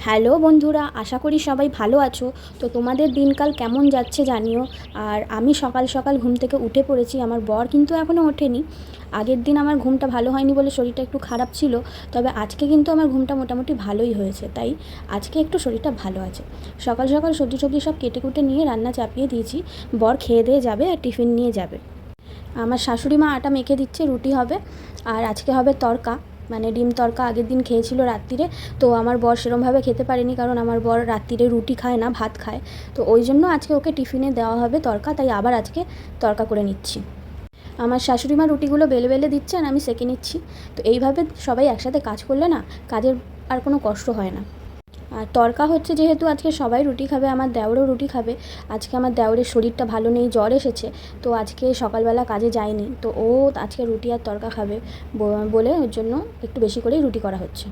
Hello বন্ধুরা, আশা করি সবাই ভালো আছো। তো তোমাদের দিনকাল কেমন যাচ্ছে জানিও। আর আমি সকাল সকাল ঘুম থেকে উঠে পড়েছি, আমার বর কিন্তু এখনও ওঠেনি। আগের দিন আমার ঘুমটা ভালো হয়নি বলে শরীরটা একটু খারাপ ছিল, তবে আজকে কিন্তু আমার ঘুমটা মোটামুটি ভালোই হয়েছে, তাই আজকে একটু শরীরটা ভালো আছে। সকাল সকাল সবজি টবজি সব কেটে কুটে নিয়ে রান্না চাপিয়ে দিয়েছি। বর খেয়ে দিয়ে যাবে আর টিফিন নিয়ে যাবে। আমার শাশুড়ি মা আটা মেখে দিচ্ছে, রুটি হবে। আর আজকে হবে তড়কা, মানে ডিম তড়কা। আগের দিন খেয়েছিল রাত্রিরে, তো আমার বর সেরমভাবে খেতে পারেনি, কারণ আমার বর রাত্রিরে রুটি খায় না, ভাত খায়। তো ওই জন্য আজকে ওকে টিফিনে দেওয়া হবে তড়কা, তাই আবার আজকে তড়কা করে নিচ্ছি। আমার শাশুড়ি মা রুটিগুলো বেলে বেলে দিচ্ছে আর আমি সেঁকে নিচ্ছি। তো এইভাবে সবাই একসাথে কাজ করলে না, কাজের আর কোনো কষ্ট হয় না। আর তড়কা হচ্ছে যেহেতু আজকে সবাই রুটি খাবে, আমার দেওরও রুটি খাবে। আজকে আমার দেওরের শরীরটা ভালো নেই, জ্বর এসেছে, তো আজকে সকালবেলা কাজে যায়নি, তো ও আজকে রুটি আর তড়কা খাবে বলে ওর জন্য একটু বেশি করেই রুটি করা হচ্ছে।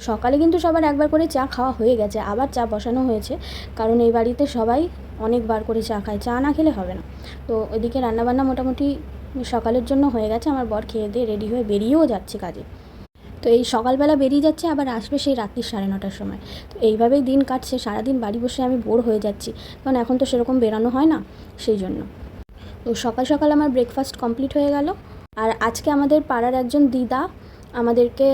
সকালে কিন্তু সবার একবার করে চা খাওয়া হয়ে গেছে, আবার চা বসানো হয়েছে, কারণ এই বাড়িতে সবাই অনেকবার করে চা খায়, চা না খেলে হবে না। তো এদিকে রান্নাবান্না মোটামুটি সকালের জন্য হয়ে গেছে। আমার বর খেয়ে দিয়ে রেডি হয়ে বেরিয়েও যাচ্ছে কাজে। তো এই সকালবেলা বেরিয়ে যাচ্ছে, আবার আসবে সেই রাত্রি 9:30টার সময়। তো এইভাবেই দিন কাটছে, সারাদিন বাড়ি বসে আমি বোর হয়ে যাচ্ছি, কারণ এখন তো সেরকম বেরানো হয় না, সেই জন্য। তো সকাল সকাল আমার ব্রেকফাস্ট কমপ্লিট হয়ে গেল। আর আজকে আমাদের পাড়ার একজন দিদা আমাদেরকে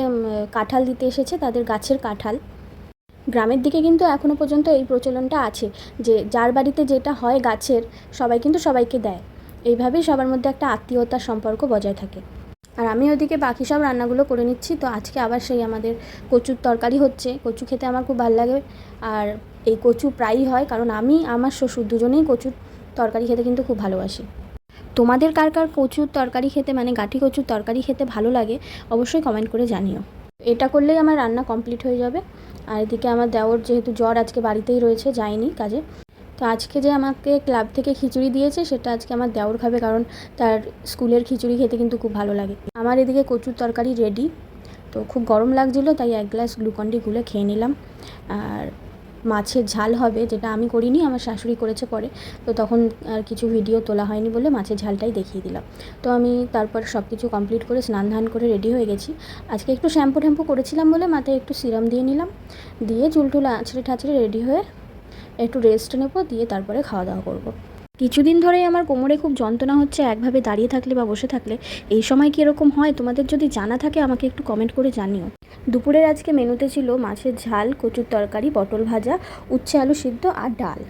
কাঁঠাল দিতে এসেছে, তাদের গাছের কাঁঠাল। গ্রামের দিকে কিন্তু এখনও পর্যন্ত এই প্রচলনটা আছে যে যার বাড়িতে যেটা হয় গাছের, সবাই কিন্তু সবাইকে দেয়। এইভাবেই সবার মধ্যে একটা আত্মীয়তার সম্পর্ক বজায় থাকে। আর আমি ওদিকে বাকি সব রান্নাগুলো করে নিচ্ছি। তো আজকে আবার সেই আমাদের কচুর তরকারি হচ্ছে। কচু খেতে আমার খুব ভালো লাগে, আর এই কচু প্রায়ই হয়, কারণ আমি আমার শ্বশুর দুজনেই কচুর তরকারি খেতে কিন্তু খুব ভালোবাসি। তোমাদের কার কার কচুর তরকারি খেতে, মানে গাঁঠি কচুর তরকারি খেতে ভালো লাগে, অবশ্যই কমেন্ট করে জানিও। এটা করলেই আমার রান্না কমপ্লিট হয়ে যাবে। আর এদিকে আমার দেওর যেহেতু জ্বর, আজকে বাড়িতেই রয়েছে, যায়নি কাজে। তো আজকে যে আমাকে ক্লাব থেকে খিচুড়ি দিয়েছে, সেটা আজকে আমার দেওর খাবে, কারণ তার স্কুলের খিচুড়ি খেতে কিন্তু খুব ভালো লাগে। আমার এদিকে কচুর তরকারি রেডি। তো খুব গরম লাগছিলো, তাই এক গ্লাস গ্লুকন-ডি গুলে খেয়ে নিলাম। আর মাছের ঝাল হবে, যেটা আমি করিনি, আমার শাশুড়ি করেছে পরে, তো তখন আর কিছু ভিডিও তোলা হয়নি বলে মাছের ঝালটাই দেখিয়ে দিলাম। তো আমি তারপর সব কিছু কমপ্লিট করে স্নান ধান করে রেডি হয়ে গেছি। আজকে একটু শ্যাম্পু ট্যাম্পু করেছিলাম বলে মাথায় একটু সিরাম দিয়ে নিলাম, দিয়ে চুল টুল আঁচড়ে ঠাচড়ে রেডি হয়ে একটু রেস্ট নেব, দিয়ে তারপরে খাওয়া দাওয়া করব। কিছুদিন ধরেই আমার কোমরে খুব যন্ত্রণা হচ্ছে, একভাবে দাঁড়িয়ে থাকলে বা বসে থাকলে। এই সময় কি এরকম হয়? তোমাদের যদি জানা থাকে আমাকে একটু কমেন্ট করে জানিও। দুপুরের আজকে মেনুতে ছিল মাছের ঝাল, কচুর তরকারি, পটল ভাজা, উচ্ছে আলু সিদ্ধ আর ডাল।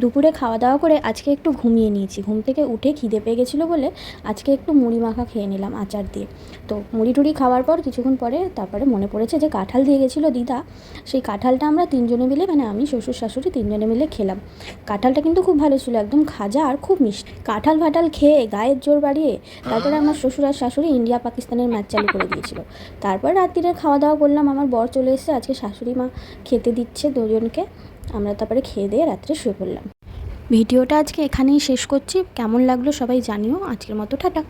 দুপুরে খাওয়া দাওয়া করে আজকে একটু ঘুমিয়ে নিয়েছি। ঘুম থেকে উঠে খিদে পেয়ে গেছিলো বলে আজকে একটু মুড়ি মাখা খেয়ে নিলাম আচার দিয়ে। তো মুড়ি টুড়ি খাওয়ার পর কিছুক্ষণ পরে তারপরে মনে পড়েছে যে কাঁঠাল দিয়ে গেছিলো দিদা, সেই কাঁঠালটা আমরা তিনজনে মিলে, মানে আমি শ্বশুর শাশুড়ি তিনজনে মিলে খেলাম। কাঁঠালটা কিন্তু খুব ভালো ছিল, একদম খাজা আর খুব মিষ্টি। কাঁঠাল ফাটাল খেয়ে গায়ের জোর বাড়িয়ে তারপরে আমার শ্বশুর আর শাশুড়ি ইন্ডিয়া পাকিস্তানের ম্যাচ চালু করে দিয়েছিল। তারপর রাত্রিরে খাওয়া দাওয়া করলাম, আমার বর চলে এসেছে, আজকে শাশুড়ি মা খেতে দিচ্ছে দুজনকে। আমরা তারপরে খেয়ে দিয়ে রাত্রে শুয়ে পড়লাম। ভিডিওটা আজকে এখানেই শেষ করছি। কেমন লাগলো সবাই জানিও। আজকের মতো টাটা।